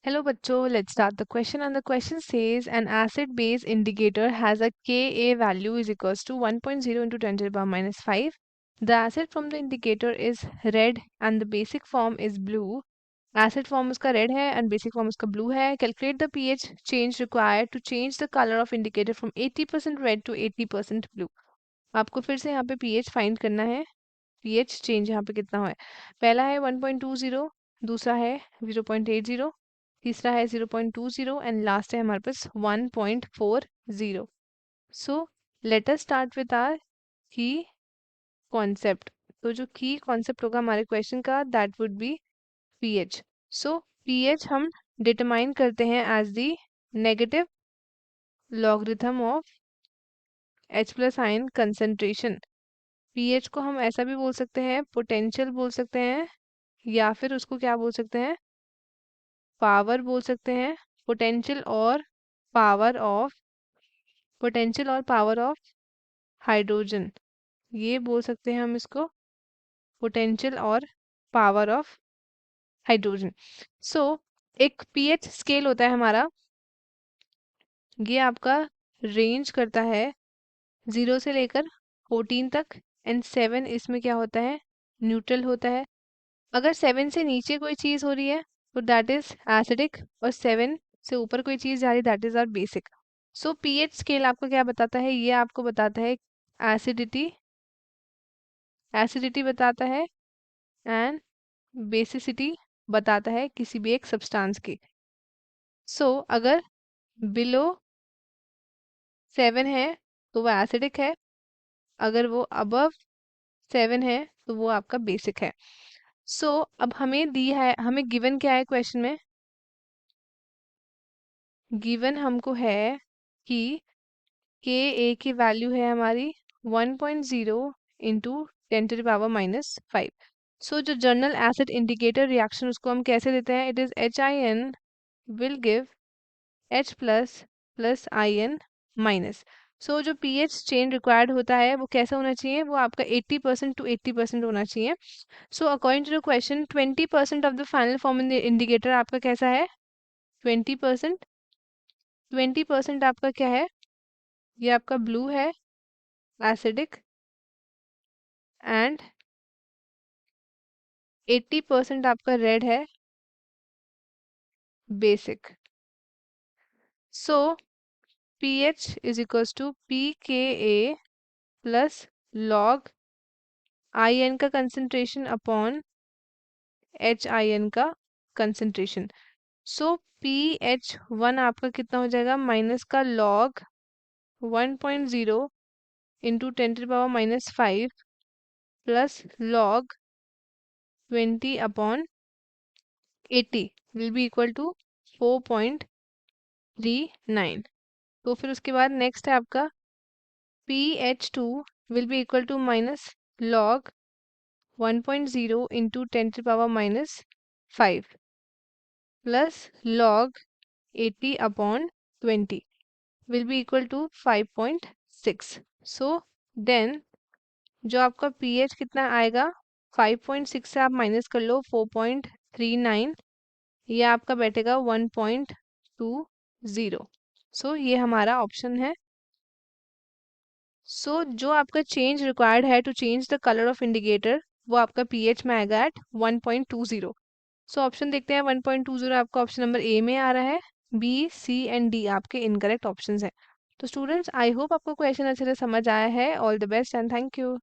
Hello bachcho, let's start the question and the question says an acid base indicator has a Ka value is equals to 1.0 into 10 to the power minus 5. The acid from the indicator is red and the basic form is blue. Acid form उसका red है and basic form उसका blue है. Calculate the pH change required to change the color of indicator from 80% red to 80% blue. आपको फिर से यहाँ पे pH find करना है. pH change यहाँ पे कितना है. पहला है 1.20, दूसरा है 0.80, तीसरा है 0.20 एंड लास्ट है हमारे पास 1.40. So let us start with our key concept. तो जो की कॉन्सेप्ट होगा हमारे क्वेश्चन का that would be pH. So pH हम डिटरमाइन करते हैं as the negative logarithm of H plus ion concentration. PH को हम ऐसा भी बोल सकते हैं, पोटेंशियल बोल सकते हैं, या फिर उसको क्या बोल सकते हैं, पावर बोल सकते हैं. पोटेंशियल और पावर ऑफ हाइड्रोजन, ये बोल सकते हैं हम इसको, पोटेंशियल और पावर ऑफ हाइड्रोजन. सो एक पीएच स्केल होता है हमारा, ये आपका रेंज करता है 0 से लेकर 14 तक एंड 7 इसमें क्या होता है, न्यूट्रल होता है. अगर 7 से नीचे कोई चीज़ हो रही है तो दैट इज एसिडिक, और 7 से ऊपर कोई चीज़ जा रही है that is are basic. So pH scale आपको क्या बताता है, ये आपको बताता है एसिडिटी बताता है एंड बेसिसिटी बताता है किसी भी एक सब्सटेंस की. सो अगर बिलो 7 है तो वो एसिडिक है, अगर वो अबव 7 है तो वो आपका बेसिक है. सो अब हमें दी है, हमें गिवन क्या है क्वेश्चन में, गिवन हमको है कि के ए की वैल्यू है हमारी 1.0 into 10 to the power minus 5. So जो जर्नल एसिड इंडिकेटर रिएक्शन उसको हम कैसे देते हैं, it is HIN will give H plus plus IN minus. So जो pH चेंज रिक्वायर्ड होता है वो कैसा होना चाहिए, वो आपका 80% टू 80% होना चाहिए. So according to the question 20% of the final form in the indicator आपका कैसा है, 20%. 20% आपका क्या है, ये आपका ब्लू है एसिडिक एंड 80% आपका रेड है basic. So pH is equals to pKa plus log IN का कंसंट्रेशन अपॉन HIN का कंसंट्रेशन. सो pH1 आपका कितना हो जाएगा, माइनस का log 1.0 into 10 to the power minus 5 plus log 20 upon 80 will be equal to 4.39. तो फिर उसके बाद नेक्स्ट है आपका pH2 will be equal to minus log 1.0 into 10 to power minus 5 plus log 80 upon 20 will be equal to 5.6. So then जो आपका pH कितना आएगा, 5.6 से आप माइनस कर लो 4.39, ये आपका बैठेगा 1.20. सो ये हमारा ऑप्शन है. सो जो आपका चेंज रिक्वायर्ड है to change the colour of indicator वो आपका pH में आएगा एट 1.20. सो ऑप्शन देखते हैं, 1.20 आपका ऑप्शन नंबर ए में आ रहा है, बी सी एंड डी आपके इनकरेक्ट ऑप्शंस हैं. तो स्टूडेंट्स आई होप आपको क्वेश्चन अच्छे से समझ आया है. All the best and thank you.